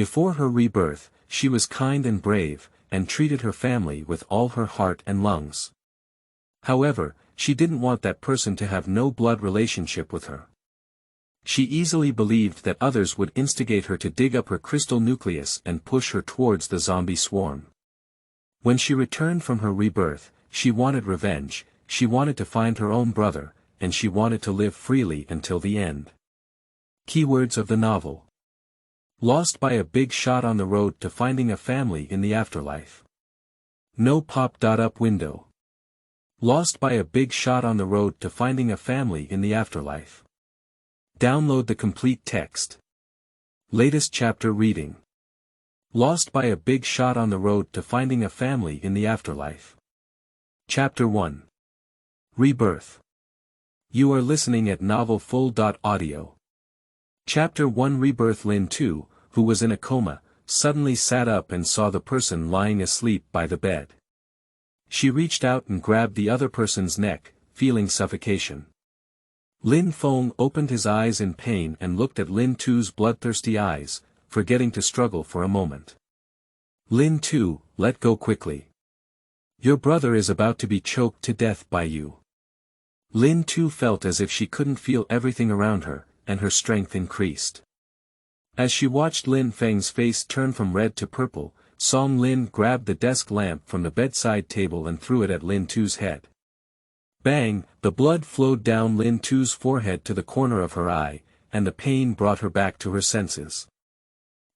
Before her rebirth, she was kind and brave, and treated her family with all her heart and lungs. However, she didn't want that person to have no blood relationship with her. She easily believed that others would instigate her to dig up her crystal nucleus and push her towards the zombie swarm. When she returned from her rebirth, she wanted revenge, she wanted to find her own brother, and she wanted to live freely until the end. Keywords of the novel. Lost by a big shot on the road to finding a family in the afterlife. No pop-up window. Lost by a big shot on the road to finding a family in the afterlife. Download the complete text. Latest chapter reading. Lost by a big shot on the road to finding a family in the afterlife. Chapter 1. Rebirth. You are listening at novelfull.audio. Chapter 1. Rebirth. Lin 2, who was in a coma, suddenly sat up and saw the person lying asleep by the bed. She reached out and grabbed the other person's neck, feeling suffocation. Lin Feng opened his eyes in pain and looked at Lin 2's bloodthirsty eyes, forgetting to struggle for a moment. Lin 2, let go quickly. Your brother is about to be choked to death by you. Lin 2 felt as if she couldn't feel everything around her, and her strength increased. As she watched Lin Feng's face turn from red to purple, Song Lin grabbed the desk lamp from the bedside table and threw it at Lin 2's head. Bang! The blood flowed down Lin 2's forehead to the corner of her eye, and the pain brought her back to her senses.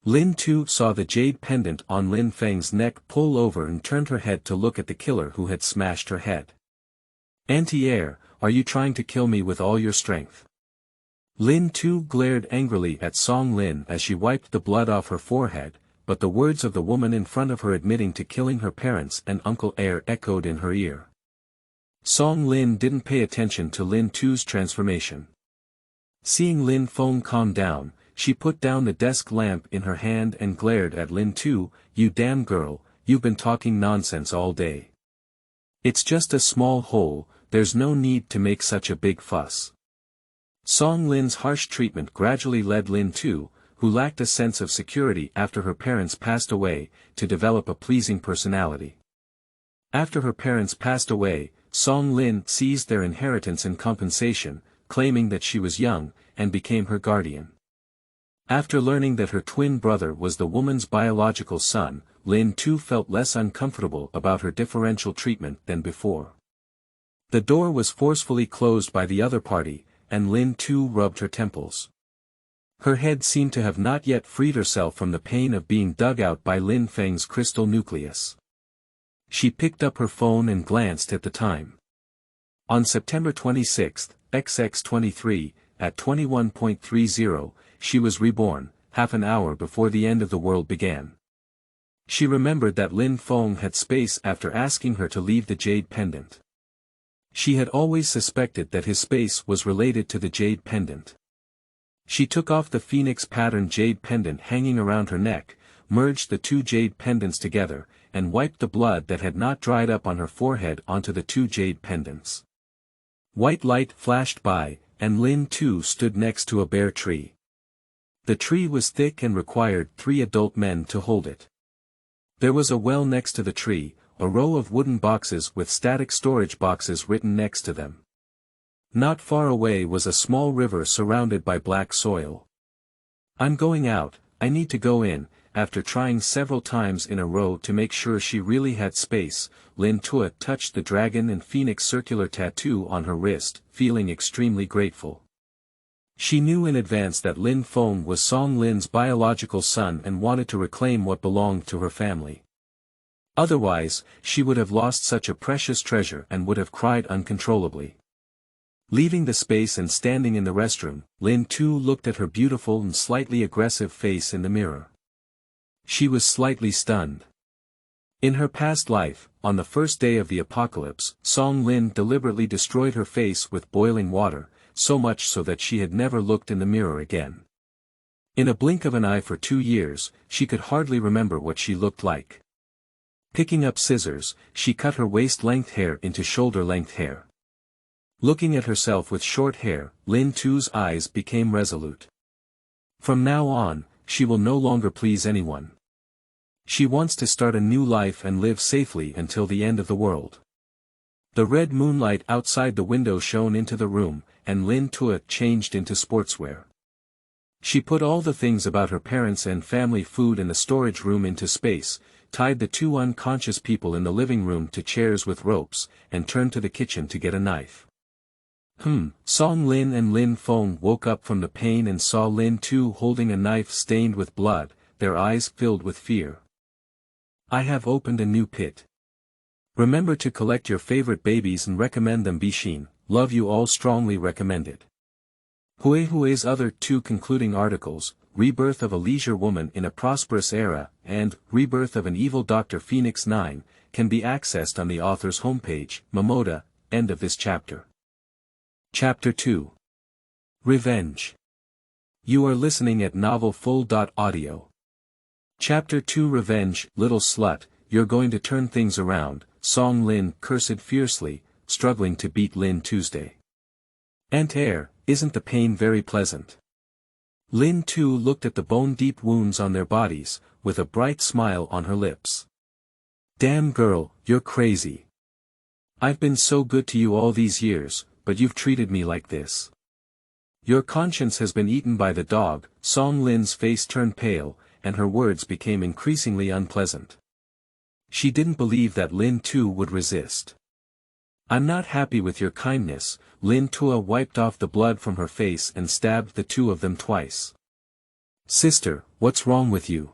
Lin 2 saw the jade pendant on Lin Feng's neck pull over and turned her head to look at the killer who had smashed her head. Anti-air, are you trying to kill me with all your strength? Lin 2 glared angrily at Song Lin as she wiped the blood off her forehead, but the words of the woman in front of her admitting to killing her parents and Uncle Air echoed in her ear. Song Lin didn't pay attention to Lin 2's transformation. Seeing Lin Feng calm down, she put down the desk lamp in her hand and glared at Lin 2, you damn girl, you've been talking nonsense all day. It's just a small hole, there's no need to make such a big fuss. Song Lin's harsh treatment gradually led Lin 2, who lacked a sense of security after her parents passed away, to develop a pleasing personality. After her parents passed away, Song Lin seized their inheritance in compensation, claiming that she was young, and became her guardian. After learning that her twin brother was the woman's biological son, Lin 2 felt less uncomfortable about her differential treatment than before. The door was forcefully closed by the other party, and Lin 2 rubbed her temples. Her head seemed to have not yet freed herself from the pain of being dug out by Lin Feng's crystal nucleus. She picked up her phone and glanced at the time. On September 26, XX23, at 21:30, she was reborn, half an hour before the end of the world began. She remembered that Lin Feng had space after asking her to leave the jade pendant. She had always suspected that his space was related to the jade pendant. She took off the phoenix pattern jade pendant hanging around her neck, merged the two jade pendants together, and wiped the blood that had not dried up on her forehead onto the two jade pendants. White light flashed by, and Lin 2 stood next to a bare tree. The tree was thick and required 3 adult men to hold it. There was a well next to the tree, a row of wooden boxes with static storage boxes written next to them. Not far away was a small river surrounded by black soil. I'm going out, I need to go in. After trying several times in a row to make sure she really had space, Lin 2 touched the dragon and phoenix circular tattoo on her wrist, feeling extremely grateful. She knew in advance that Lin Feng was Song Lin's biological son and wanted to reclaim what belonged to her family. Otherwise, she would have lost such a precious treasure and would have cried uncontrollably. Leaving the space and standing in the restroom, Lin 2 looked at her beautiful and slightly aggressive face in the mirror. She was slightly stunned. In her past life, on the first day of the apocalypse, Song Lin deliberately destroyed her face with boiling water, so much so that she had never looked in the mirror again. In a blink of an eye for 2 years, she could hardly remember what she looked like. Picking up scissors, she cut her waist-length hair into shoulder-length hair. Looking at herself with short hair, Lin 2's eyes became resolute. From now on, she will no longer please anyone. She wants to start a new life and live safely until the end of the world. The red moonlight outside the window shone into the room, and Lin Tua changed into sportswear. She put all the things about her parents and family food in the storage room into space, tied the two unconscious people in the living room to chairs with ropes, and turned to the kitchen to get a knife. Song Lin and Lin Feng woke up from the pain and saw Lin Tu holding a knife stained with blood, their eyes filled with fear. I have opened a new pit. Remember to collect your favorite babies and recommend them Bishin, love you all strongly recommended. Hui's other two concluding articles, Rebirth of a Leisure Woman in a Prosperous Era, and Rebirth of an Evil Dr. Phoenix 9, can be accessed on the author's homepage, Momoda, end of this chapter. Chapter 2. Revenge. You are listening at novelfull.audio. Chapter 2 Revenge, Little Slut, you're going to turn things around, Song Lin cursed fiercely, struggling to beat Lin Tuesday. Aunt Air, isn't the pain very pleasant? Lin Tu looked at the bone-deep wounds on their bodies, with a bright smile on her lips. Damn girl, you're crazy. I've been so good to you all these years, but you've treated me like this. Your conscience has been eaten by the dog. Song Lin's face turned pale, and her words became increasingly unpleasant. She didn't believe that Lin Tu would resist. I'm not happy with your kindness. Lin Tua wiped off the blood from her face and stabbed the two of them twice. Sister, what's wrong with you?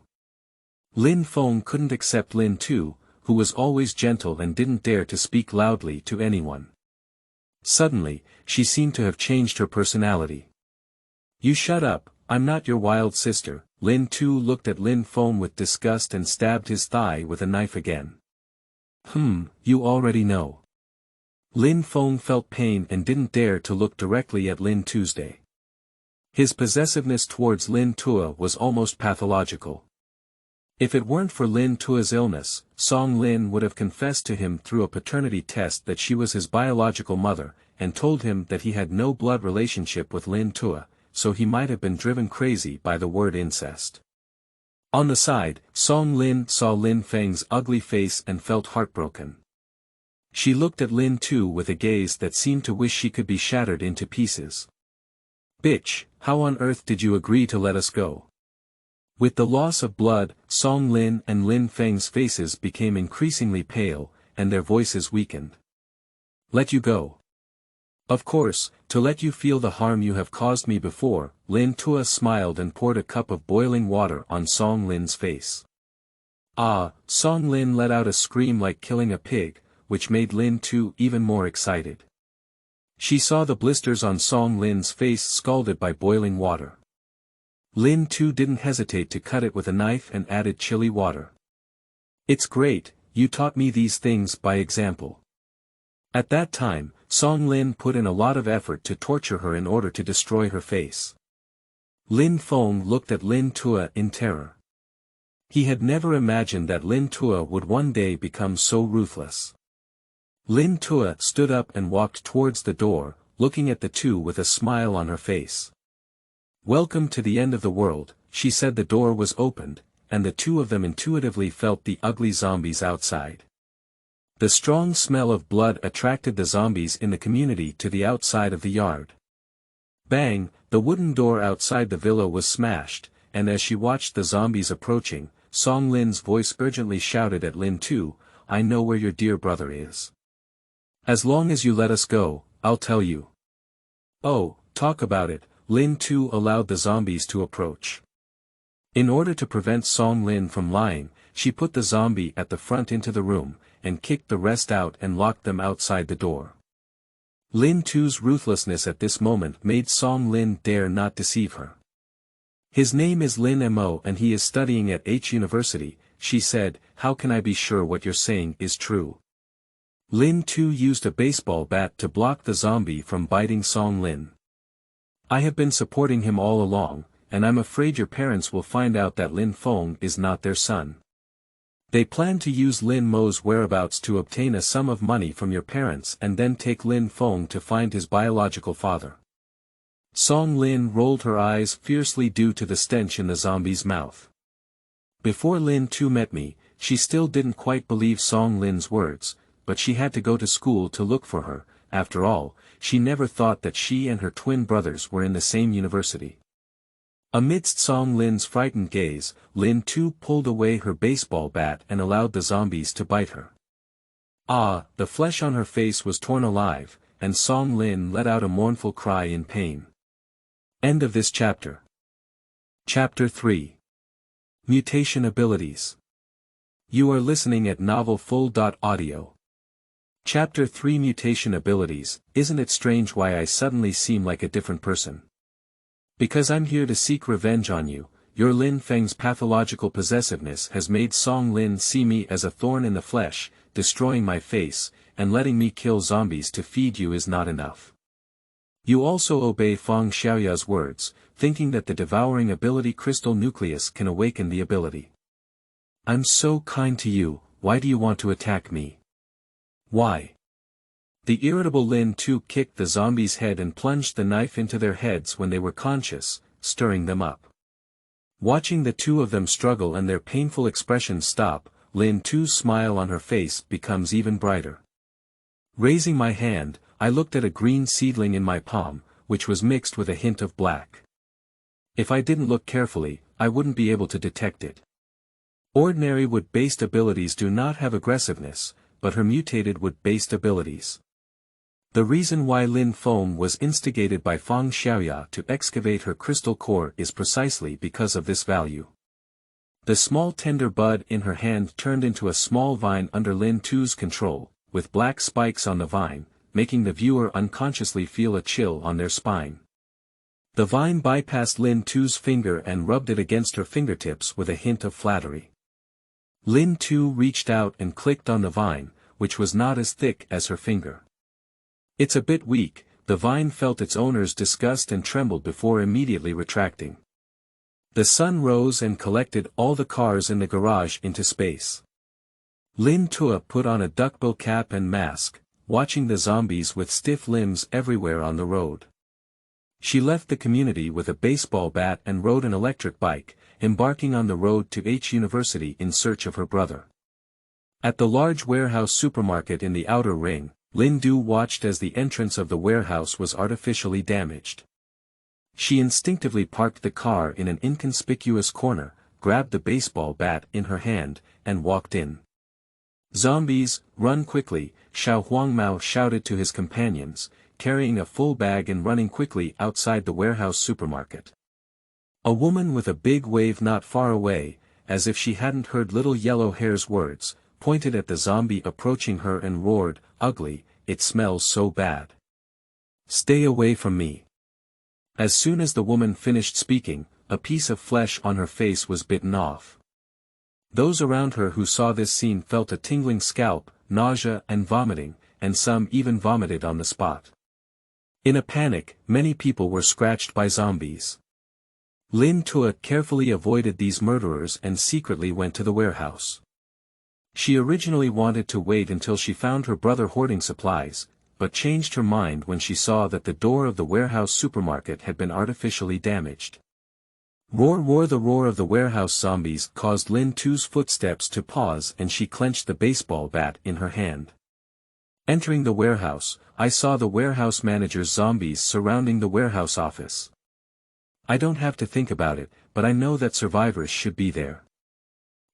Lin Feng couldn't accept Lin Tu, who was always gentle and didn't dare to speak loudly to anyone. Suddenly, she seemed to have changed her personality. You shut up, I'm not your wild sister. Lin Tu looked at Lin Feng with disgust and stabbed his thigh with a knife again. You already know. Lin Feng felt pain and didn't dare to look directly at Lin Tuesday. His possessiveness towards Lin Tua was almost pathological. If it weren't for Lin Tua's illness, Song Lin would have confessed to him through a paternity test that she was his biological mother, and told him that he had no blood relationship with Lin Tua, so he might have been driven crazy by the word incest. On the side, Song Lin saw Lin Feng's ugly face and felt heartbroken. She looked at Lin Tu with a gaze that seemed to wish she could be shattered into pieces. Bitch, how on earth did you agree to let us go? With the loss of blood, Song Lin and Lin Feng's faces became increasingly pale, and their voices weakened. Let you go. Of course, to let you feel the harm you have caused me before. Lin Tua smiled and poured a cup of boiling water on Song Lin's face. Ah, Song Lin let out a scream like killing a pig, which made Lin Tu even more excited. She saw the blisters on Song Lin's face scalded by boiling water. Lin Tu didn't hesitate to cut it with a knife and added chili water. It's great, you taught me these things by example. At that time, Song Lin put in a lot of effort to torture her in order to destroy her face. Lin Feng looked at Lin Tua in terror. He had never imagined that Lin Tua would one day become so ruthless. Lin Tua stood up and walked towards the door, looking at the two with a smile on her face. Welcome to the end of the world, she said. The door was opened, and the two of them intuitively felt the ugly zombies outside. The strong smell of blood attracted the zombies in the community to the outside of the yard. Bang, the wooden door outside the villa was smashed, and as she watched the zombies approaching, Song Lin's voice urgently shouted at Lin Tu, I know where your dear brother is. As long as you let us go, I'll tell you. Oh, talk about it. Lin Tu allowed the zombies to approach. In order to prevent Song Lin from lying, she put the zombie at the front into the room, and kicked the rest out and locked them outside the door. Lin Tu's ruthlessness at this moment made Song Lin dare not deceive her. His name is Lin Mo and he is studying at H University, she said. How can I be sure what you're saying is true? Lin Tu used a baseball bat to block the zombie from biting Song Lin. I have been supporting him all along, and I'm afraid your parents will find out that Lin Feng is not their son. They plan to use Lin Mo's whereabouts to obtain a sum of money from your parents and then take Lin Feng to find his biological father. Song Lin rolled her eyes fiercely due to the stench in the zombie's mouth. Before Lin Tu met me, she still didn't quite believe Song Lin's words, but she had to go to school to look for her. After all, she never thought that she and her twin brothers were in the same university. Amidst Song Lin's frightened gaze, Lin Tu pulled away her baseball bat and allowed the zombies to bite her. The flesh on her face was torn alive, and Song Lin let out a mournful cry in pain. End of this chapter. Chapter 3. Mutation Abilities. You are listening at novelfull.audio. Chapter 3 Mutation Abilities. Isn't it strange why I suddenly seem like a different person? Because I'm here to seek revenge on you. Your Lin Feng's pathological possessiveness has made Song Lin see me as a thorn in the flesh, destroying my face, and letting me kill zombies to feed you is not enough. You also obey Feng Xiaoya's words, thinking that the devouring ability crystal nucleus can awaken the ability. I'm so kind to you, why do you want to attack me? Why? The irritable Lin Tu kicked the zombie's head and plunged the knife into their heads when they were conscious, stirring them up. Watching the two of them struggle and their painful expressions stop, Lin Tu's smile on her face becomes even brighter. Raising my hand, I looked at a green seedling in my palm, which was mixed with a hint of black. If I didn't look carefully, I wouldn't be able to detect it. Ordinary wood-based abilities do not have aggressiveness, but her mutated wood-based abilities. The reason why Lin Feng was instigated by Feng Xiaoya to excavate her crystal core is precisely because of this value. The small tender bud in her hand turned into a small vine under Lin Tu's control, with black spikes on the vine, making the viewer unconsciously feel a chill on their spine. The vine bypassed Lin Tu's finger and rubbed it against her fingertips with a hint of flattery. Lin Tu reached out and clicked on the vine, which was not as thick as her finger. It's a bit weak. The vine felt its owner's disgust and trembled before immediately retracting. The sun rose and collected all the cars in the garage into space. Lin Tua put on a duckbill cap and mask, watching the zombies with stiff limbs everywhere on the road. She left the community with a baseball bat and rode an electric bike, embarking on the road to H University in search of her brother. At the large warehouse supermarket in the outer ring, Lin Du watched as the entrance of the warehouse was artificially damaged. She instinctively parked the car in an inconspicuous corner, grabbed the baseball bat in her hand, and walked in. Zombies, run quickly, Xiao Huangmao shouted to his companions, carrying a full bag and running quickly outside the warehouse supermarket. A woman with a big wave not far away, as if she hadn't heard little yellow hair's words, pointed at the zombie approaching her and roared, "Ugly, it smells so bad. Stay away from me." As soon as the woman finished speaking, a piece of flesh on her face was bitten off. Those around her who saw this scene felt a tingling scalp, nausea and vomiting, and some even vomited on the spot. In a panic, many people were scratched by zombies. Lin Tua carefully avoided these murderers and secretly went to the warehouse. She originally wanted to wait until she found her brother hoarding supplies, but changed her mind when she saw that the door of the warehouse supermarket had been artificially damaged. Roar roar! The roar of the warehouse zombies caused Lin Tu's footsteps to pause and she clenched the baseball bat in her hand. Entering the warehouse, I saw the warehouse manager's zombies surrounding the warehouse office. I don't have to think about it, but I know that survivors should be there.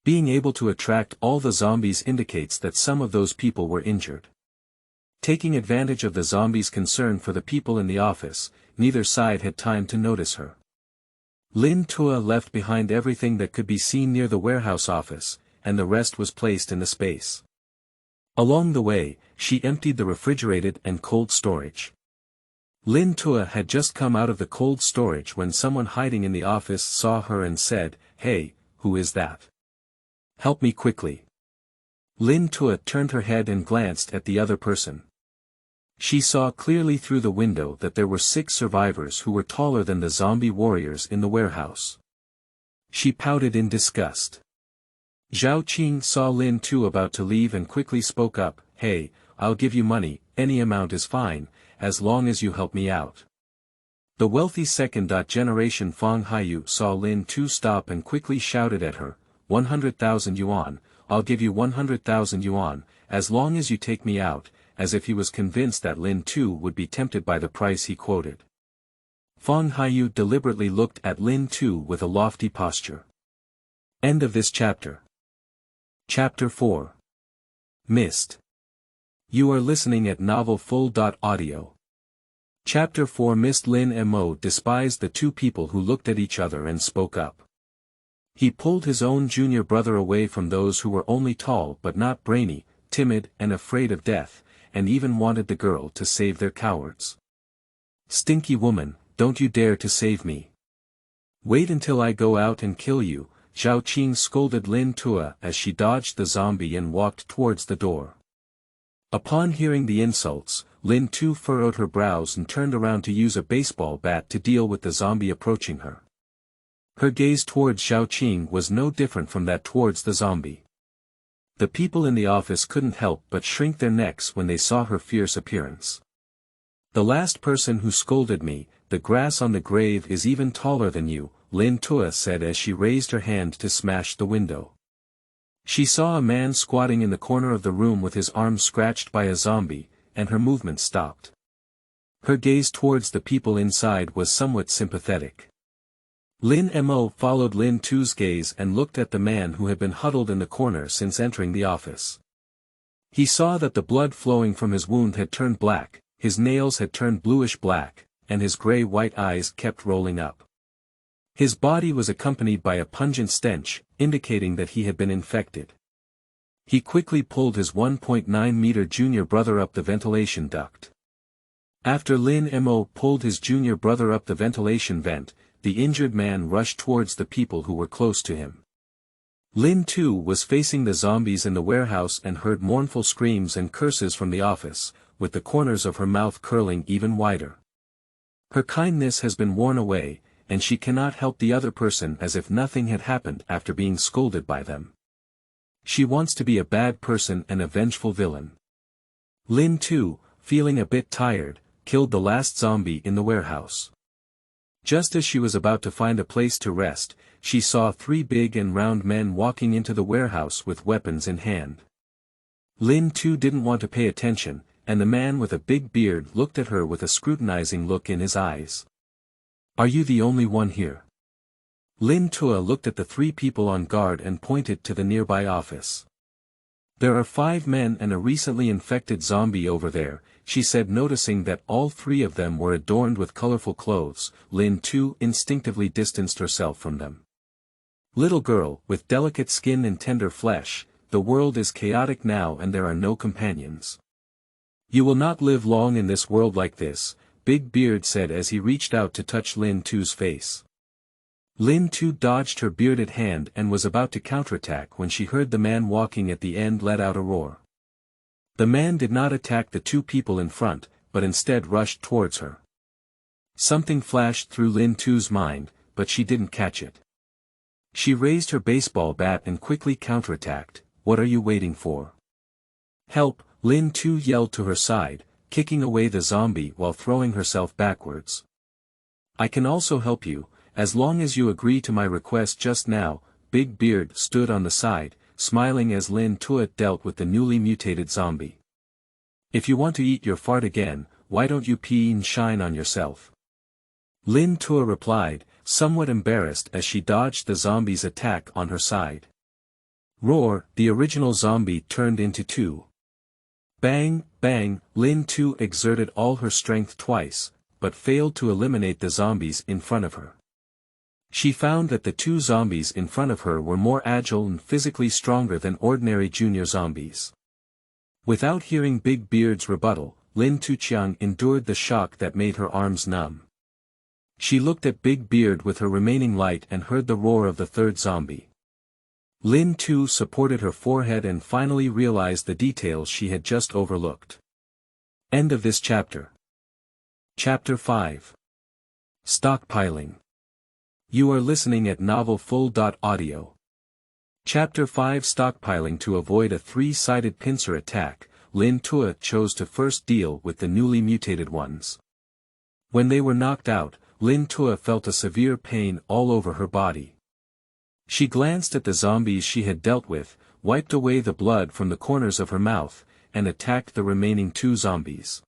Being able to attract all the zombies indicates that some of those people were injured. Taking advantage of the zombies' concern for the people in the office, neither side had time to notice her. Lin Tua left behind everything that could be seen near the warehouse office, and the rest was placed in the space. Along the way, she emptied the refrigerated and cold storage. Lin Tua had just come out of the cold storage when someone hiding in the office saw her and said, "Hey, who is that? Help me quickly." Lin Tua turned her head and glanced at the other person. She saw clearly through the window that there were 6 survivors who were taller than the zombie warriors in the warehouse. She pouted in disgust. Zhao Qing saw Lin Tu about to leave and quickly spoke up, "Hey, I'll give you money, any amount is fine, as long as you help me out." The wealthy second-generation Fang Haiyu saw Lin Tu stop and quickly shouted at her, 100,000 yuan, I'll give you 100,000 yuan, as long as you take me out, as if he was convinced that Lin Tu would be tempted by the price he quoted. Fang Haiyu deliberately looked at Lin Tu with a lofty posture. End of this chapter. Chapter 4. Mist. You are listening at novelfull.audio. Chapter 4. Mist. Lin Mo despised the two people who looked at each other and spoke up. He pulled his own junior brother away from those who were only tall but not brainy, timid and afraid of death, and even wanted the girl to save their cowards. Stinky woman, don't you dare to save me. Wait until I go out and kill you, Zhao Qing scolded Lin Tua as she dodged the zombie and walked towards the door. Upon hearing the insults, Lin Tu furrowed her brows and turned around to use a baseball bat to deal with the zombie approaching her. Her gaze towards Zhao Qing was no different from that towards the zombie. The people in the office couldn't help but shrink their necks when they saw her fierce appearance. The last person who scolded me, the grass on the grave is even taller than you, Lin Tua said as she raised her hand to smash the window. She saw a man squatting in the corner of the room with his arm scratched by a zombie, and her movement stopped. Her gaze towards the people inside was somewhat sympathetic. Lin Mo followed Lin Tu's gaze and looked at the man who had been huddled in the corner since entering the office. He saw that the blood flowing from his wound had turned black, his nails had turned bluish-black, and his gray-white eyes kept rolling up. His body was accompanied by a pungent stench, indicating that he had been infected. He quickly pulled his 1.9-meter junior brother up the ventilation duct. After Lin Mo pulled his junior brother up the ventilation vent, the injured man rushed towards the people who were close to him. Lin Tu was facing the zombies in the warehouse and heard mournful screams and curses from the office, with the corners of her mouth curling even wider. Her kindness has been worn away, and she cannot help the other person as if nothing had happened after being scolded by them. She wants to be a bad person and a vengeful villain. Lin Tu, feeling a bit tired, killed the last zombie in the warehouse. Just as she was about to find a place to rest, she saw 3 big and round men walking into the warehouse with weapons in hand. Lin Tu didn't want to pay attention, and the man with a big beard looked at her with a scrutinizing look in his eyes. Are you the only one here? Lin Tua looked at the 3 people on guard and pointed to the nearby office. There are 5 men and a recently infected zombie over there, she said, noticing that all 3 of them were adorned with colorful clothes. Lin Tu instinctively distanced herself from them. Little girl, with delicate skin and tender flesh, the world is chaotic now and there are no companions. You will not live long in this world like this, Big Beard said as he reached out to touch Lin Tu's face. Lin Tu dodged her bearded hand and was about to counterattack when she heard the man walking at the end let out a roar. The man did not attack the 2 people in front, but instead rushed towards her. Something flashed through Lin Tu's mind, but she didn't catch it. She raised her baseball bat and quickly counterattacked. What are you waiting for? Help, Lin Tu yelled to her side, kicking away the zombie while throwing herself backwards. I can also help you, as long as you agree to my request just now. Big Beard stood on the side, smiling as Lin Tua dealt with the newly mutated zombie. If you want to eat your fart again, why don't you pee and shine on yourself? Lin Tua replied, somewhat embarrassed as she dodged the zombie's attack on her side. Roar, the original zombie turned into 2. Bang, bang, Lin Tu exerted all her strength twice, but failed to eliminate the zombies in front of her. She found that the 2 zombies in front of her were more agile and physically stronger than ordinary junior zombies. Without hearing Big Beard's rebuttal, Lin Tuqiang endured the shock that made her arms numb. She looked at Big Beard with her remaining light and heard the roar of the 3rd zombie. Lin Tu supported her forehead and finally realized the details she had just overlooked. End of this chapter. Chapter 5. Stockpiling. You are listening at novelfull.audio. Chapter 5. Stockpiling. To avoid a 3-sided pincer attack, Lin Tua chose to first deal with the newly mutated ones. When they were knocked out, Lin Tua felt a severe pain all over her body. She glanced at the zombies she had dealt with, wiped away the blood from the corners of her mouth, and attacked the remaining 2 zombies.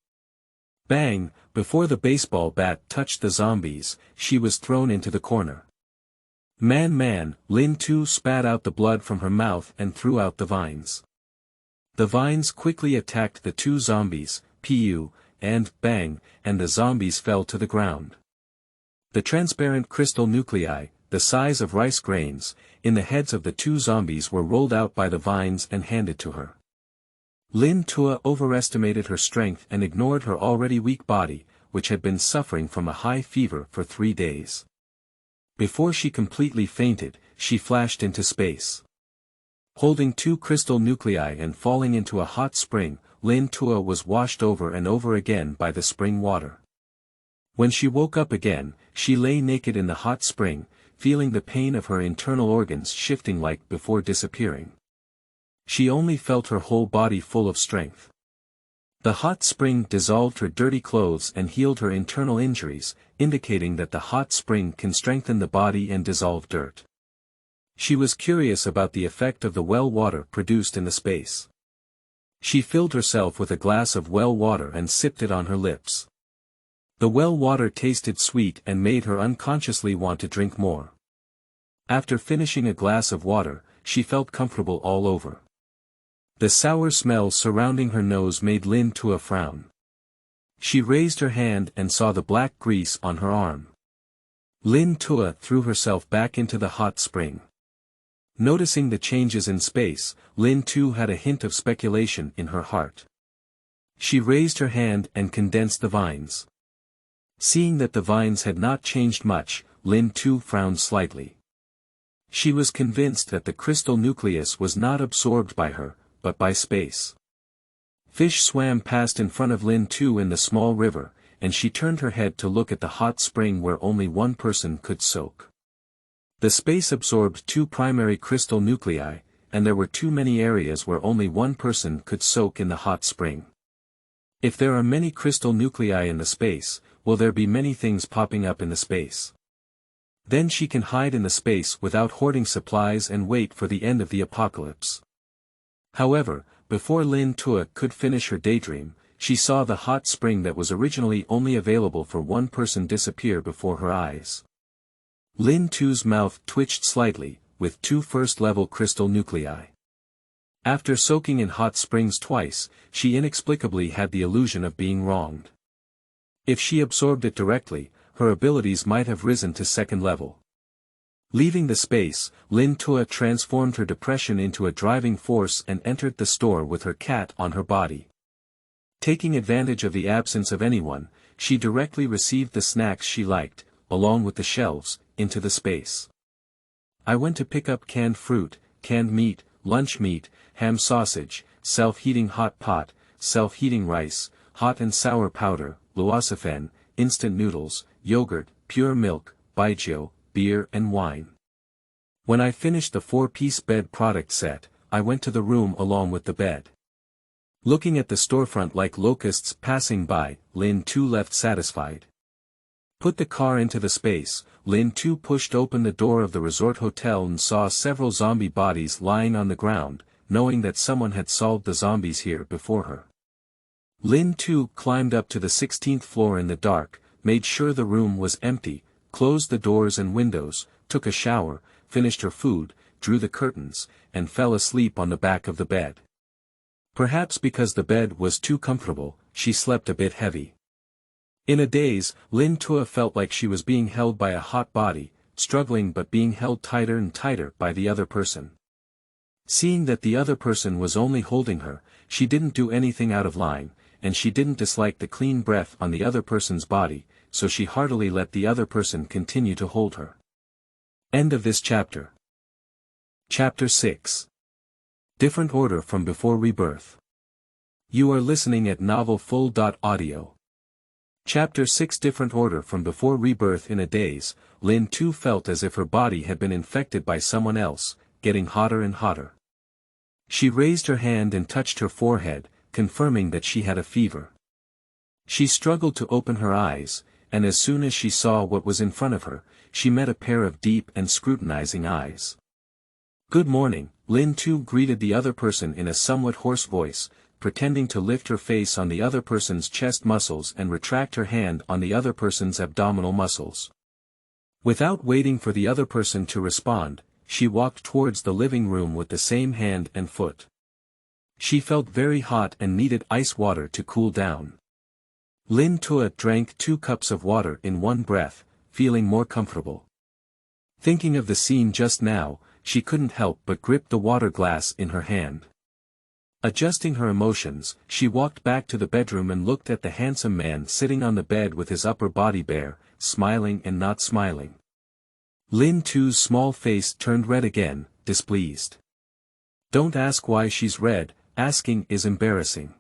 Bang! Before the baseball bat touched the zombies, she was thrown into the corner. Man, Lin Tu spat out the blood from her mouth and threw out the vines. The vines quickly attacked the 2 zombies, Pu, and, bang, and the zombies fell to the ground. The transparent crystal nuclei, the size of rice grains, in the heads of the 2 zombies were rolled out by the vines and handed to her. Lin Tua overestimated her strength and ignored her already weak body, which had been suffering from a high fever for 3 days. Before she completely fainted, she flashed into space. Holding 2 crystal nuclei and falling into a hot spring, Lin Tua was washed over and over again by the spring water. When she woke up again, she lay naked in the hot spring, feeling the pain of her internal organs shifting like before disappearing. She only felt her whole body full of strength. The hot spring dissolved her dirty clothes and healed her internal injuries, indicating that the hot spring can strengthen the body and dissolve dirt. She was curious about the effect of the well water produced in the space. She filled herself with a glass of well water and sipped it on her lips. The well water tasted sweet and made her unconsciously want to drink more. After finishing a glass of water, she felt comfortable all over. The sour smell surrounding her nose made Lin Tua frown. She raised her hand and saw the black grease on her arm. Lin Tua threw herself back into the hot spring. Noticing the changes in space, Lin Tu had a hint of speculation in her heart. She raised her hand and condensed the vines. Seeing that the vines had not changed much, Lin Tu frowned slightly. She was convinced that the crystal nucleus was not absorbed by her, but by space. Fish swam past in front of Lin Tu in the small river, and she turned her head to look at the hot spring where only 1 person could soak. The space absorbed 2 primary crystal nuclei, and there were too many areas where only 1 person could soak in the hot spring. If there are many crystal nuclei in the space, will there be many things popping up in the space? Then she can hide in the space without hoarding supplies and wait for the end of the apocalypse. However, before Lin Tua could finish her daydream, she saw the hot spring that was originally only available for 1 person disappear before her eyes. Lin Tu's mouth twitched slightly, with 2 first-level crystal nuclei. After soaking in hot springs twice, she inexplicably had the illusion of being wronged. If she absorbed it directly, her abilities might have risen to 2nd level. Leaving the space, Lin Tua transformed her depression into a driving force and entered the store with her cat on her body. Taking advantage of the absence of anyone, she directly received the snacks she liked, along with the shelves, into the space. I went to pick up canned fruit, canned meat, lunch meat, ham sausage, self-heating hot pot, self-heating rice, hot and sour powder, luocefen, instant noodles, yogurt, pure milk, baijiu, beer and wine. When I finished the 4-piece bed product set, I went to the room along with the bed. Looking at the storefront like locusts passing by, Lin Tu left satisfied. Put the car into the space, Lin Tu pushed open the door of the resort hotel and saw several zombie bodies lying on the ground, knowing that someone had solved the zombies here before her. Lin Tu climbed up to the 16th floor in the dark, made sure the room was empty, closed the doors and windows, took a shower, finished her food, drew the curtains, and fell asleep on the back of the bed. Perhaps because the bed was too comfortable, she slept a bit heavy. In a daze, Lin Tua felt like she was being held by a hot body, struggling but being held tighter and tighter by the other person. Seeing that the other person was only holding her, she didn't do anything out of line, and she didn't dislike the clean breath on the other person's body, so she heartily let the other person continue to hold her. End of this chapter. Chapter 6. Different order from before rebirth. You are listening at novelfull.audio. Chapter 6. Different order from before rebirth. In a daze, Lin Tu felt as if her body had been infected by someone else, getting hotter and hotter. She raised her hand and touched her forehead, confirming that she had a fever. She struggled to open her eyes, and as soon as she saw what was in front of her, she met a pair of deep and scrutinizing eyes. "Good morning," Lin Tu greeted the other person in a somewhat hoarse voice, pretending to lift her face on the other person's chest muscles and retract her hand on the other person's abdominal muscles. Without waiting for the other person to respond, she walked towards the living room with the same hand and foot. She felt very hot and needed ice water to cool down. Lin Tua drank 2 cups of water in one breath, feeling more comfortable. Thinking of the scene just now, she couldn't help but grip the water glass in her hand. Adjusting her emotions, she walked back to the bedroom and looked at the handsome man sitting on the bed with his upper body bare, smiling and not smiling. Lin Tu's small face turned red again, displeased. Don't ask why she's red, asking is embarrassing.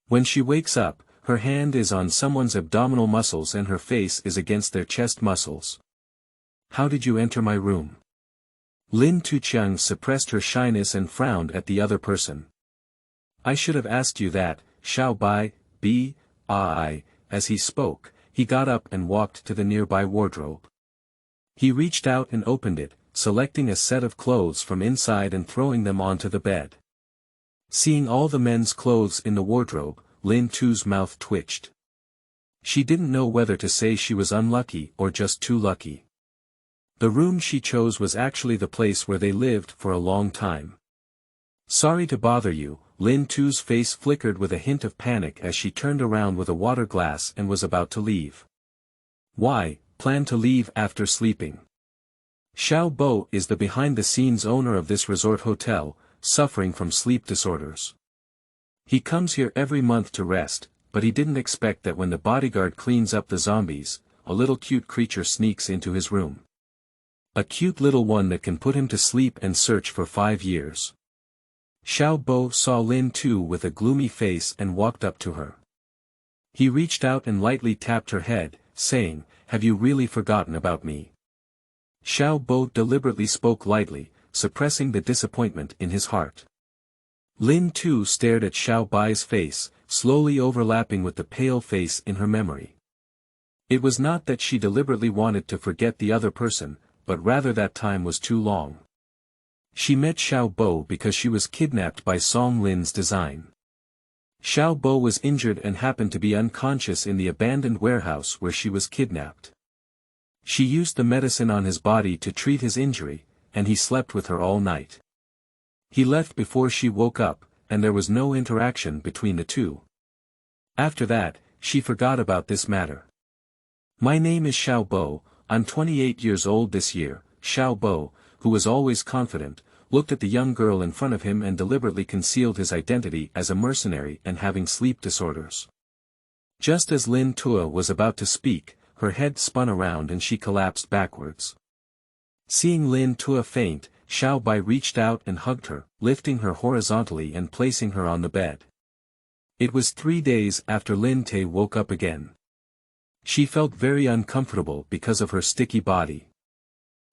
When she wakes up, her hand is on someone's abdominal muscles and her face is against their chest muscles. How did you enter my room? Lin Tuqiang suppressed her shyness and frowned at the other person. I should have asked you that, Xiao Bai, as he spoke, he got up and walked to the nearby wardrobe. He reached out and opened it, selecting a set of clothes from inside and throwing them onto the bed. Seeing all the men's clothes in the wardrobe, Lin Tu's mouth twitched. She didn't know whether to say she was unlucky or just too lucky. The room she chose was actually the place where they lived for a long time. Sorry to bother you, Lin Tu's face flickered with a hint of panic as she turned around with a water glass and was about to leave. Why, plan to leave after sleeping? Xiao Bo is the behind-the-scenes owner of this resort hotel, suffering from sleep disorders. He comes here every month to rest, but he didn't expect that when the bodyguard cleans up the zombies, a little cute creature sneaks into his room. A cute little one that can put him to sleep and search for 5 years. Xiao Bo saw Lin Tu with a gloomy face and walked up to her. He reached out and lightly tapped her head, saying, "Have you really forgotten about me?" Xiao Bo deliberately spoke lightly, suppressing the disappointment in his heart. Lin Tu stared at Xiao Bai's face, slowly overlapping with the pale face in her memory. It was not that she deliberately wanted to forget the other person, but rather that time was too long. She met Xiao Bo because she was kidnapped by Song Lin's design. Xiao Bo was injured and happened to be unconscious in the abandoned warehouse where she was kidnapped. She used the medicine on his body to treat his injury, and he slept with her all night. He left before she woke up, and there was no interaction between the two. After that, she forgot about this matter. My name is Xiao Bo, I'm 28 years old this year. Xiao Bo, who was always confident, looked at the young girl in front of him and deliberately concealed his identity as a mercenary and having sleep disorders. Just as Lin Tua was about to speak, her head spun around and she collapsed backwards. Seeing Lin Tua faint, Xiao Bai reached out and hugged her, lifting her horizontally and placing her on the bed. It was 3 days after Lin Te woke up again. She felt very uncomfortable because of her sticky body.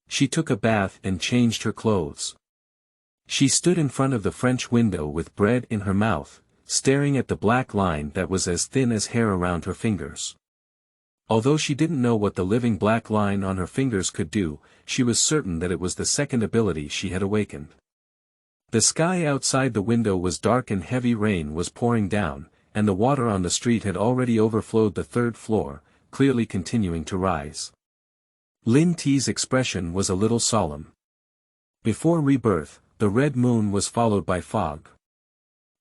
She took a bath and changed her clothes. She stood in front of the French window with bread in her mouth, staring at the black line that was as thin as hair around her fingers. Although she didn't know what the living black line on her fingers could do, she was certain that it was the second ability she had awakened. The sky outside the window was dark and heavy rain was pouring down, and the water on the street had already overflowed the 3rd floor, clearly continuing to rise. Lin T's expression was a little solemn. Before rebirth, the red moon was followed by fog.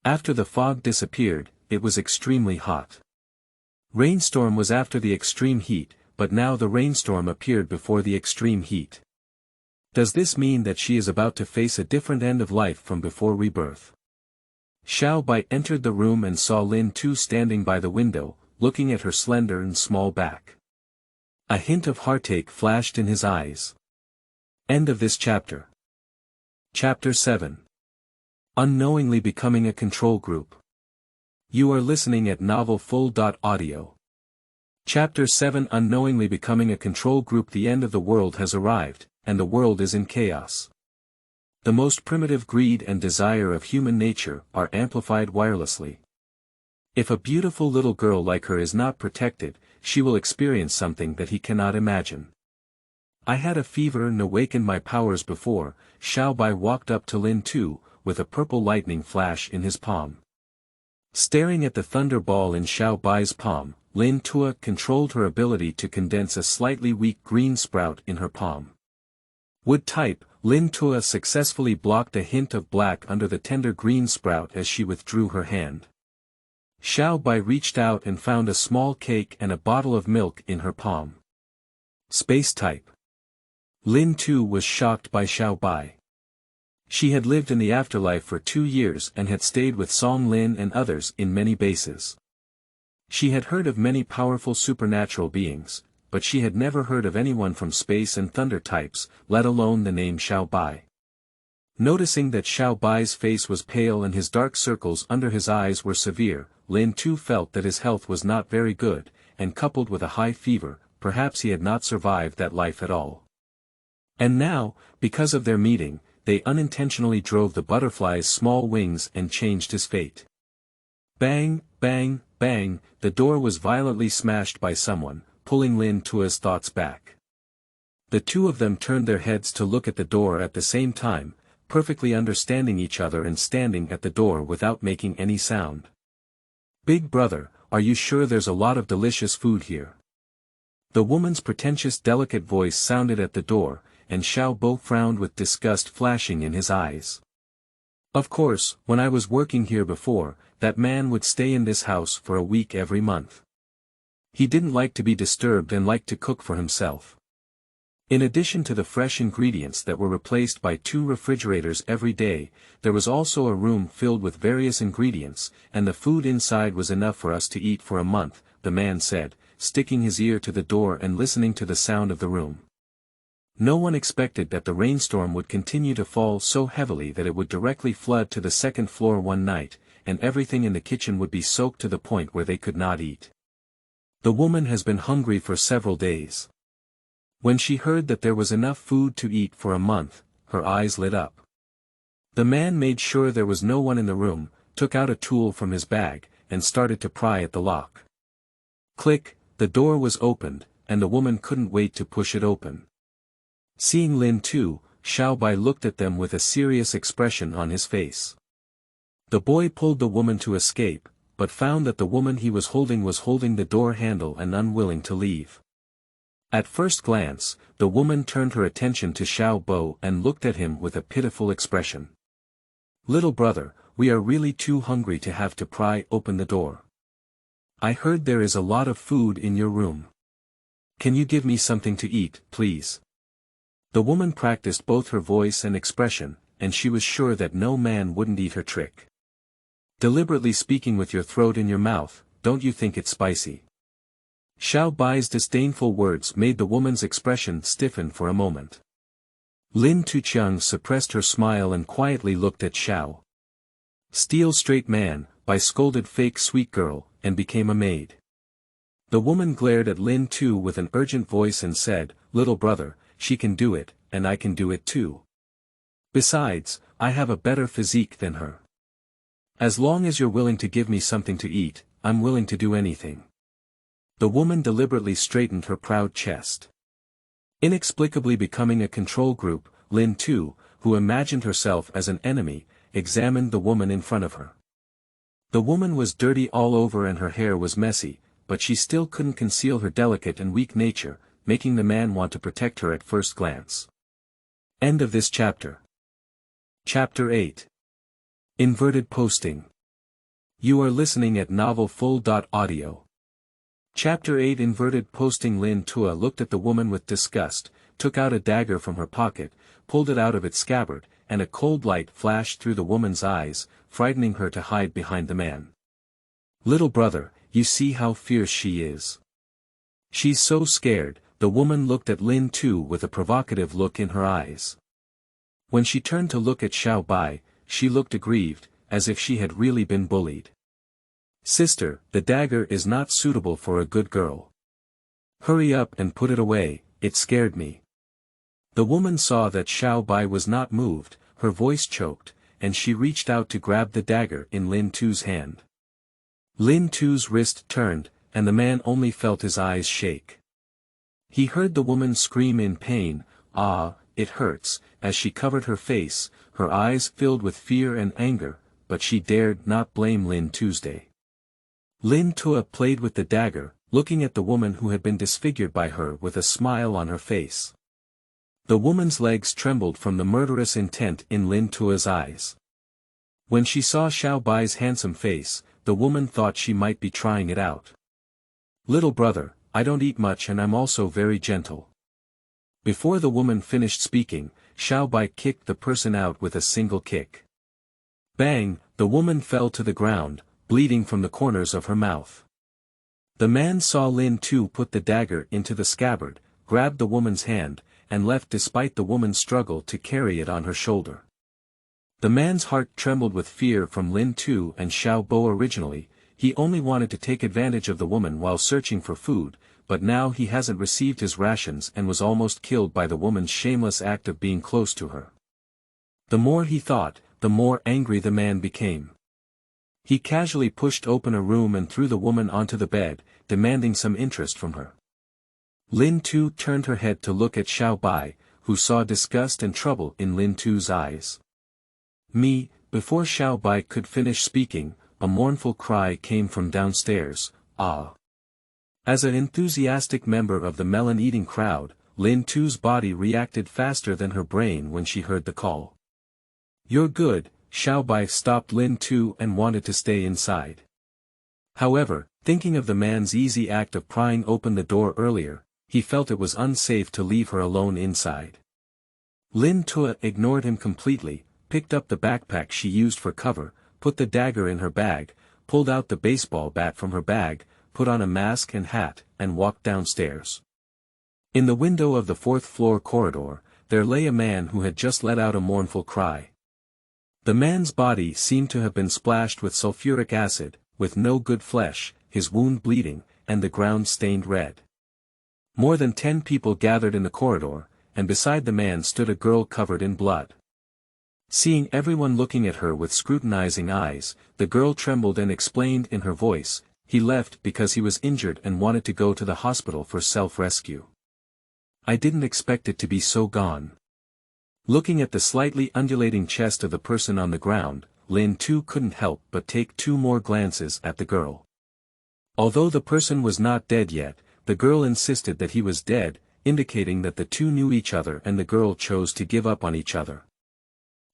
After the fog disappeared, it was extremely hot. Rainstorm was after the extreme heat, but now the rainstorm appeared before the extreme heat. Does this mean that she is about to face a different end of life from before rebirth? Xiao Bai entered the room and saw Lin Tu standing by the window, looking at her slender and small back. A hint of heartache flashed in his eyes. End of this chapter. Chapter 7. Unknowingly becoming a control group. You are listening at novelfull.audio. Chapter 7. Unknowingly becoming a control group. The end of the world has arrived, and the world is in chaos. The most primitive greed and desire of human nature are amplified wirelessly. If a beautiful little girl like her is not protected, she will experience something that he cannot imagine. I had a fever and awakened my powers before. Xiao Bai walked up to Lin Tu, with a purple lightning flash in his palm. Staring at the thunder ball in Xiao Bai's palm, Lin Tua controlled her ability to condense a slightly weak green sprout in her palm. Wood type, Lin Tua successfully blocked a hint of black under the tender green sprout as she withdrew her hand. Xiao Bai reached out and found a small cake and a bottle of milk in her palm. Space type. Lin Tu was shocked by Xiao Bai. She had lived in the afterlife for 2 years and had stayed with Song Lin and others in many bases. She had heard of many powerful supernatural beings, but she had never heard of anyone from space and thunder types, let alone the name Xiao Bai. Noticing that Xiao Bai's face was pale and his dark circles under his eyes were severe, Lin Tu felt that his health was not very good, and coupled with a high fever, perhaps he had not survived that life at all. And now, because of their meeting, they unintentionally drove the butterfly's small wings and changed his fate. Bang, bang, bang, the door was violently smashed by someone, pulling Lin Tua's thoughts back. The two of them turned their heads to look at the door at the same time, perfectly understanding each other and standing at the door without making any sound. Big brother, are you sure there's a lot of delicious food here? The woman's pretentious delicate voice sounded at the door, and Xiao Bo frowned with disgust flashing in his eyes. Of course, when I was working here before, that man would stay in this house for a week every month. He didn't like to be disturbed and liked to cook for himself. In addition to the fresh ingredients that were replaced by 2 refrigerators every day, there was also a room filled with various ingredients, and the food inside was enough for us to eat for a month, the man said, sticking his ear to the door and listening to the sound of the room. No one expected that the rainstorm would continue to fall so heavily that it would directly flood to the 2nd floor one night, and everything in the kitchen would be soaked to the point where they could not eat. The woman has been hungry for several days. When she heard that there was enough food to eat for a month, her eyes lit up. The man made sure there was no one in the room, took out a tool from his bag, and started to pry at the lock. Click, the door was opened, and the woman couldn't wait to push it open. Seeing Lin Tu, Xiao Bai looked at them with a serious expression on his face. The boy pulled the woman to escape, but found that the woman he was holding the door handle and unwilling to leave. At first glance, the woman turned her attention to Xiao Bo and looked at him with a pitiful expression. Little brother, we are really too hungry to have to pry open the door. I heard there is a lot of food in your room. Can you give me something to eat, please? The woman practiced both her voice and expression, and she was sure that no man wouldn't eat her trick. Deliberately speaking with your throat in your mouth, don't you think it's spicy? Xiao Bai's disdainful words made the woman's expression stiffen for a moment. Lin Tuqiang suppressed her smile and quietly looked at Xiao. Steal straight man, Bai scolded fake sweet girl, and became a maid. The woman glared at Lin Tu with an urgent voice and said, little brother, she can do it, and I can do it too. Besides, I have a better physique than her. As long as you're willing to give me something to eat, I'm willing to do anything. The woman deliberately straightened her proud chest. Inexplicably becoming a control group, Lin Tu, who imagined herself as an enemy, examined the woman in front of her. The woman was dirty all over and her hair was messy, but she still couldn't conceal her delicate and weak nature, making the man want to protect her at first glance. End of this chapter. Chapter 8. Inverted Posting. You are listening at novelfull.audio. Chapter 8 Inverted Posting. Lin Tua looked at the woman with disgust, took out a dagger from her pocket, pulled it out of its scabbard, and a cold light flashed through the woman's eyes, frightening her to hide behind the man. Little brother, you see how fierce she is. She's so scared. The woman looked at Lin Tu with a provocative look in her eyes. When she turned to look at Xiao Bai, she looked aggrieved, as if she had really been bullied. Sister, the dagger is not suitable for a good girl. Hurry up and put it away, it scared me. The woman saw that Xiao Bai was not moved, her voice choked, and she reached out to grab the dagger in Lin Tu's hand. Lin Tu's wrist turned, and the man only felt his eyes shake. He heard the woman scream in pain, "Ah, it hurts," as she covered her face, her eyes filled with fear and anger, but she dared not blame Lin Tuesday. Lin Tua played with the dagger, looking at the woman who had been disfigured by her with a smile on her face. The woman's legs trembled from the murderous intent in Lin Tua's eyes. When she saw Xiao Bai's handsome face, the woman thought she might be trying it out. "Little brother, I don't eat much and I'm also very gentle." Before the woman finished speaking, Xiao Bai kicked the person out with a single kick. Bang, the woman fell to the ground, bleeding from the corners of her mouth. The man saw Lin Tu put the dagger into the scabbard, grabbed the woman's hand, and left despite the woman's struggle to carry it on her shoulder. The man's heart trembled with fear from Lin Tu and Xiao Bo. Originally, he only wanted to take advantage of the woman while searching for food, but now he hasn't received his rations and was almost killed by the woman's shameless act of being close to her. The more he thought, the more angry the man became. He casually pushed open a room and threw the woman onto the bed, demanding some interest from her. Lin Tu turned her head to look at Xiao Bai, who saw disgust and trouble in Lin Tu's eyes. Before Xiao Bai could finish speaking, a mournful cry came from downstairs, "Ah!" As an enthusiastic member of the melon-eating crowd, Lin Tu's body reacted faster than her brain when she heard the call. "You're good." Xiao Bai stopped Lin Tu and wanted to stay inside. However, thinking of the man's easy act of prying open the door earlier, he felt it was unsafe to leave her alone inside. Lin Tu ignored him completely, picked up the backpack she used for cover, put the dagger in her bag, pulled out the baseball bat from her bag, put on a mask and hat, and walked downstairs. In the window of the fourth-floor corridor, there lay a man who had just let out a mournful cry. The man's body seemed to have been splashed with sulfuric acid, with no good flesh, his wound bleeding, and the ground stained red. More than 10 people gathered in the corridor, and beside the man stood a girl covered in blood. Seeing everyone looking at her with scrutinizing eyes, the girl trembled and explained in her voice, "He left because he was injured and wanted to go to the hospital for self-rescue. I didn't expect it to be so gone." Looking at the slightly undulating chest of the person on the ground, Lin Tu couldn't help but take 2 more glances at the girl. Although the person was not dead yet, the girl insisted that he was dead, indicating that the two knew each other and the girl chose to give up on each other.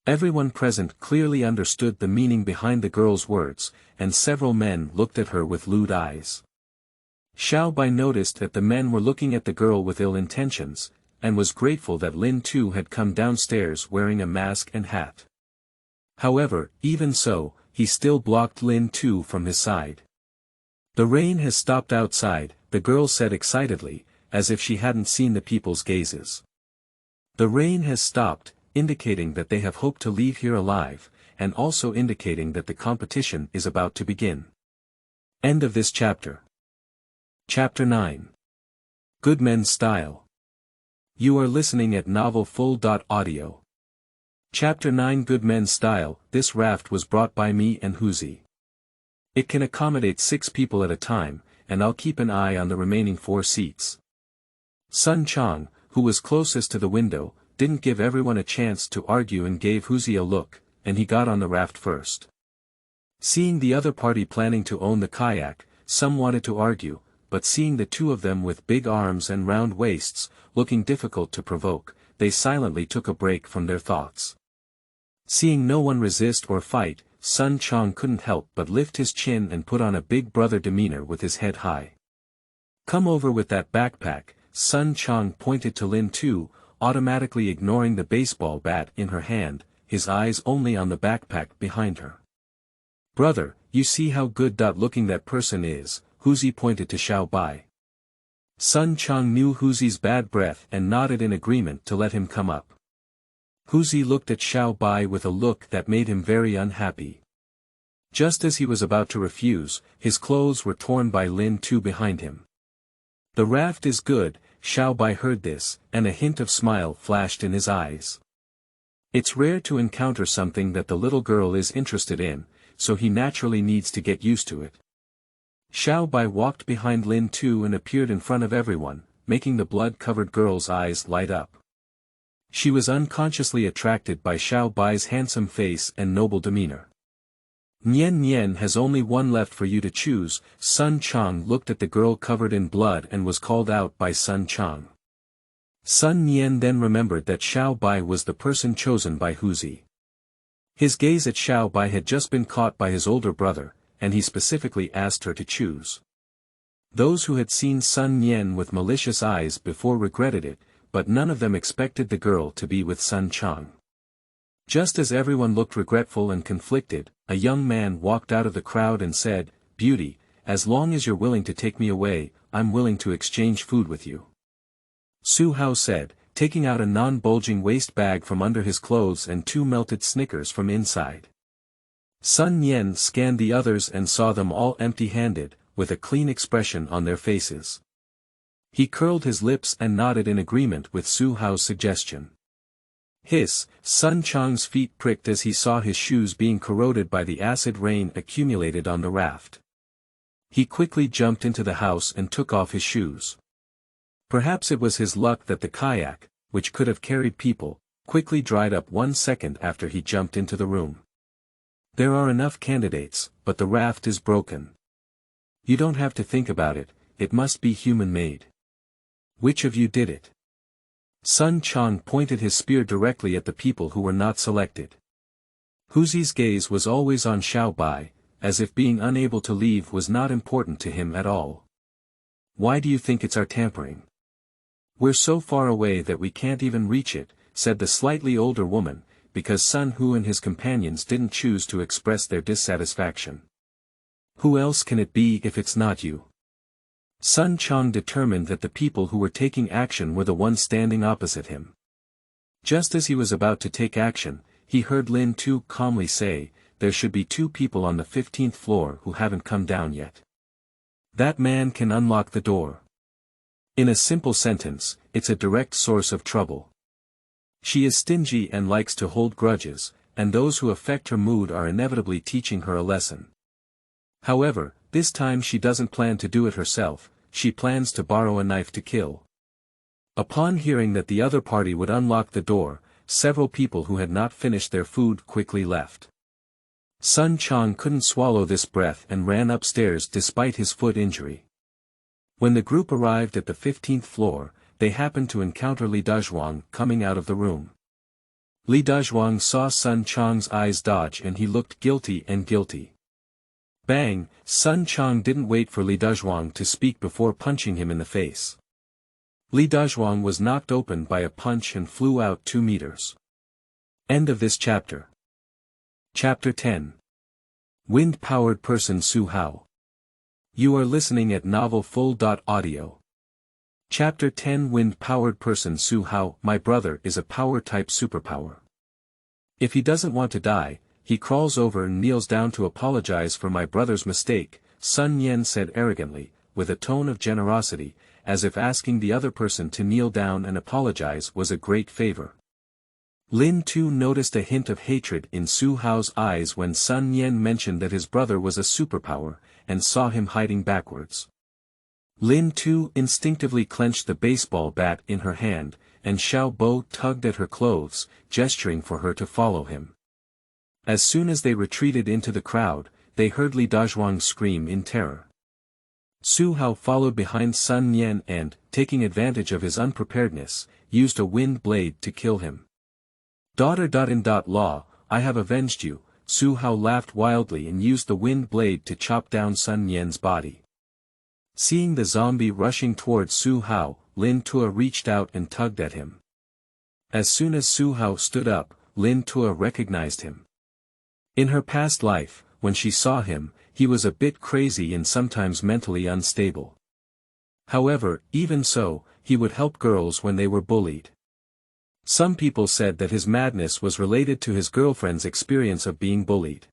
Everyone present clearly understood the meaning behind the girl's words, and several men looked at her with lewd eyes. Xiao Bai noticed that the men were looking at the girl with ill intentions, and was grateful that Lin Tu had come downstairs wearing a mask and hat. However, even so, he still blocked Lin Tu from his side. "The rain has stopped outside," the girl said excitedly, as if she hadn't seen the people's gazes. "The rain has stopped," indicating that they have hope to leave here alive, and also indicating that the competition is about to begin. End of this chapter. Chapter 9. Good Men's Style. You are listening at novelfull.audio. Chapter 9 Good Men's Style. This raft was brought by me and Huzi. It can accommodate 6 people at a time, and I'll keep an eye on the remaining 4 seats. Sun Chang, who was closest to the window, didn't give everyone a chance to argue and gave Huzi a look, and he got on the raft first. Seeing the other party planning to own the kayak, some wanted to argue, but seeing the two of them with big arms and round waists, looking difficult to provoke, they silently took a break from their thoughts. Seeing no one resist or fight, Sun Chang couldn't help but lift his chin and put on a big brother demeanor with his head high. "Come over with that backpack," Sun Chang pointed to Lin Tu, automatically ignoring the baseball bat in her hand, his eyes only on the backpack behind her. "Brother, you see how good-looking that person is," Huzi pointed to Xiao Bai. Sun Chang knew Huzi's bad breath and nodded in agreement to let him come up. Huzi looked at Xiao Bai with a look that made him very unhappy. Just as he was about to refuse, his clothes were torn by Lin Tu behind him. "The raft is good," Xiao Bai heard this, and a hint of smile flashed in his eyes. It's rare to encounter something that the little girl is interested in, so he naturally needs to get used to it. Xiao Bai walked behind Lin Tu and appeared in front of everyone, making the blood-covered girl's eyes light up. She was unconsciously attracted by Xiao Bai's handsome face and noble demeanor. Nian Nian has only one left for you to choose. Sun Chang looked at the girl covered in blood and was called out by Sun Chang. Sun Nian then remembered that Xiao Bai was the person chosen by Huzi. His gaze at Xiao Bai had just been caught by his older brother, and he specifically asked her to choose. Those who had seen Sun Nian with malicious eyes before regretted it, but none of them expected the girl to be with Sun Chang. Just as everyone looked regretful and conflicted, a young man walked out of the crowd and said, "Beauty, as long as you're willing to take me away, I'm willing to exchange food with you." Su Hao said, taking out a non-bulging waist bag from under his clothes and 2 melted Snickers from inside. Sun Yen scanned the others and saw them all empty-handed, with a clean expression on their faces. He curled his lips and nodded in agreement with Su Hao's suggestion. Sun Chang's feet pricked as he saw his shoes being corroded by the acid rain accumulated on the raft. He quickly jumped into the house and took off his shoes. Perhaps it was his luck that the kayak, which could have carried people, quickly dried up 1 second after he jumped into the room. There are enough candidates, but the raft is broken. You don't have to think about it, it must be human-made. Which of you did it? Sun Chang pointed his spear directly at the people who were not selected. Huzi's gaze was always on Xiao Bai, as if being unable to leave was not important to him at all. Why do you think it's our tampering? We're so far away that we can't even reach it, said the slightly older woman, because Sun Hu and his companions didn't choose to express their dissatisfaction. Who else can it be if it's not you? Sun Chang determined that the people who were taking action were the ones standing opposite him. Just as he was about to take action, he heard Lin Tu calmly say, "There should be 2 people on the 15th floor who haven't come down yet. That man can unlock the door." In a simple sentence, it's a direct source of trouble. She is stingy and likes to hold grudges, and those who affect her mood are inevitably teaching her a lesson. However, this time she doesn't plan to do it herself, she plans to borrow a knife to kill. Upon hearing that the other party would unlock the door, several people who had not finished their food quickly left. Sun Chang couldn't swallow this breath and ran upstairs despite his foot injury. When the group arrived at the 15th floor, they happened to encounter Li Dazhuang coming out of the room. Li Dazhuang saw Sun Chang's eyes dodge and he looked guilty and guilty. Bang! Sun Chang didn't wait for Li Dazhuang to speak before punching him in the face. Li Dazhuang was knocked open by a punch and flew out 2 meters. End of this chapter. Chapter 10. Wind-powered person Su Hao. You are listening at novelfull.audio. Chapter 10. Wind-powered person Su Hao. My brother is a power-type superpower. If he doesn't want to die, he crawls over and kneels down to apologize for my brother's mistake, Sun Yen said arrogantly, with a tone of generosity, as if asking the other person to kneel down and apologize was a great favor. Lin Tu noticed a hint of hatred in Su Hao's eyes when Sun Yen mentioned that his brother was a superpower, and saw him hiding backwards. Lin Tu instinctively clenched the baseball bat in her hand, and Xiao Bo tugged at her clothes, gesturing for her to follow him. As soon as they retreated into the crowd, they heard Li Dazhuang scream in terror. Su Hao followed behind Sun Yen and, taking advantage of his unpreparedness, used a wind blade to kill him. Law, I have avenged you. Su Hao laughed wildly and used the wind blade to chop down Sun Yen's body. Seeing the zombie rushing towards Su Hao, Lin Tu reached out and tugged at him. As soon as Su Hao stood up, Lin Tu recognized him. In her past life, when she saw him, he was a bit crazy and sometimes mentally unstable. However, even so, he would help girls when they were bullied. Some people said that his madness was related to his girlfriend's experience of being bullied.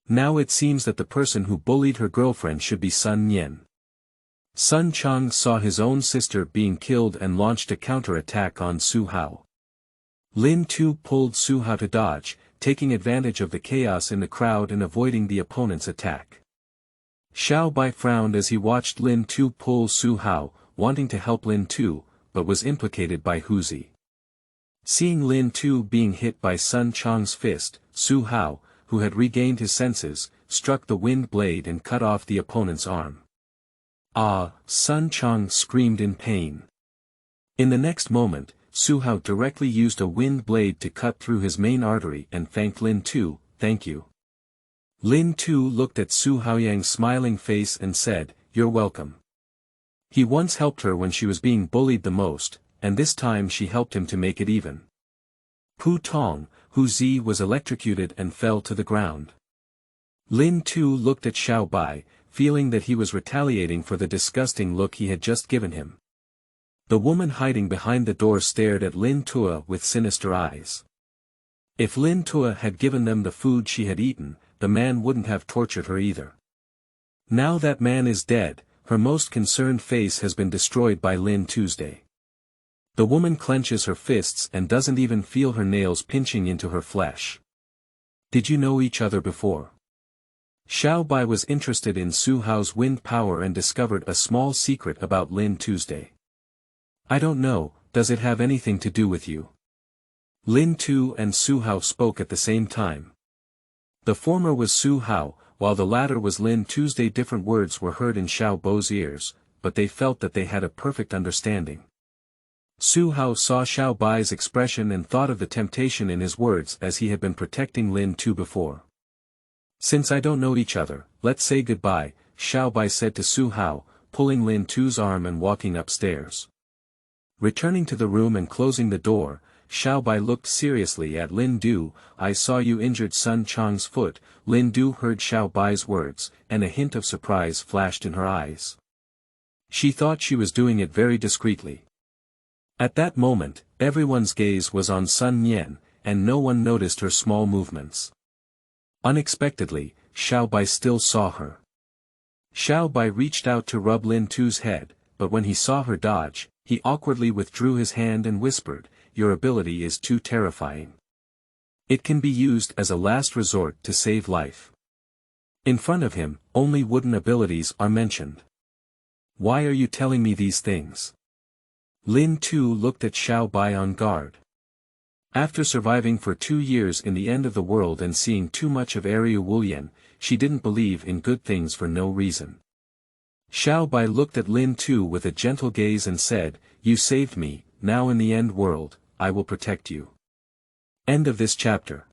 Now it seems that the person who bullied her girlfriend should be Sun Yen. Sun Chang saw his own sister being killed and launched a counter-attack on Su Hao. Lin Tu pulled Su Hao to dodge, taking advantage of the chaos in the crowd and avoiding the opponent's attack. Xiao Bai frowned as he watched Lin Tu pull Su Hao, wanting to help Lin Tu, but was implicated by Huzi. Seeing Lin Tu being hit by Sun Chang's fist, Su Hao, who had regained his senses, struck the wind blade and cut off the opponent's arm. Ah! Sun Chang screamed in pain. In the next moment, Su Hao directly used a wind blade to cut through his main artery and thanked Lin Tu, "Thank you." Lin Tu looked at Su Haoyang's smiling face and said, "You're welcome." He once helped her when she was being bullied the most, and this time she helped him to make it even. Pu Tong, Hu Zi was electrocuted and fell to the ground. Lin Tu looked at Xiao Bai, feeling that he was retaliating for the disgusting look he had just given him. The woman hiding behind the door stared at Lin Tu with sinister eyes. If Lin Tu had given them the food she had eaten, the man wouldn't have tortured her either. Now that man is dead, her most concerned face has been destroyed by Lin Tuesday. The woman clenches her fists and doesn't even feel her nails pinching into her flesh. Did you know each other before? Xiao Bai was interested in Su Hao's wind power and discovered a small secret about Lin Tuesday. I don't know, does it have anything to do with you? Lin Tu and Su Hao spoke at the same time. The former was Su Hao, while the latter was Lin Tuesday. Different words were heard in Xiao Bai's ears, but they felt that they had a perfect understanding. Su Hao saw Xiao Bai's expression and thought of the temptation in his words as he had been protecting Lin Tu before. Since I don't know each other, let's say goodbye, Xiao Bai said to Su Hao, pulling Lin Tu's arm and walking upstairs. Returning to the room and closing the door, Xiao Bai looked seriously at Lin Du. I saw you injured Sun Chang's foot. Lin Du heard Xiao Bai's words, and a hint of surprise flashed in her eyes. She thought she was doing it very discreetly. At that moment, everyone's gaze was on Sun Nian, and no one noticed her small movements. Unexpectedly, Xiao Bai still saw her. Xiao Bai reached out to rub Lin Tu's head, but when he saw her dodge, he awkwardly withdrew his hand and whispered, "Your ability is too terrifying. It can be used as a last resort to save life." In front of him, only wooden abilities are mentioned. Why are you telling me these things? Lin Tu looked at Xiao Bai on guard. After surviving for 2 years in the end of the world and seeing too much of Area Wulian, she didn't believe in good things for no reason. Xiao Bai looked at Lin Tu with a gentle gaze and said, "You saved me, now in the end world, I will protect you." End of this chapter.